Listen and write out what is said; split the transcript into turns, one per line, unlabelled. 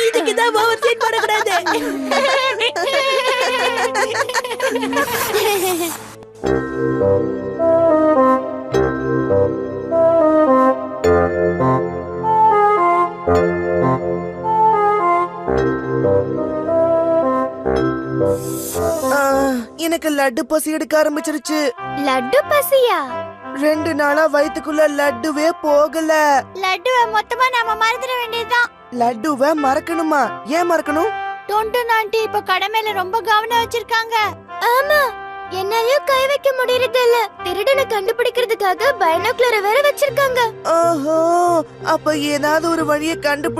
இதுக்குதான் over seat போடக்கூடாது.
எனக்கு லட்டு பசி எடுக்க ஆரம்பிச்சிருச்சு.
லட்டு பசியா?
2 நாளா வயித்துக்குள்ள லட்டுவே போகல.
லட்டுவை மொத்தமா நாம மறந்துட வேண்டியதுதான்.
லட்டுவை மறக்கணுமா? ஏன் மறக்கணும்?
டொண்டு நான்டி இப்ப கடை மேல ரொம்ப கவனம் வச்சிருக்காங்க. ஆமா, என்னாலயும் கை வைக்க முடியறது இல்ல. திருடனை கண்டுபிடிக்கிறதுக்காக பைனாகுலரை வேற வச்சிருக்காங்க.
ஓஹோ, அப்ப ஏதாவது ஒரு வழியை கண்டுபிடிச்சு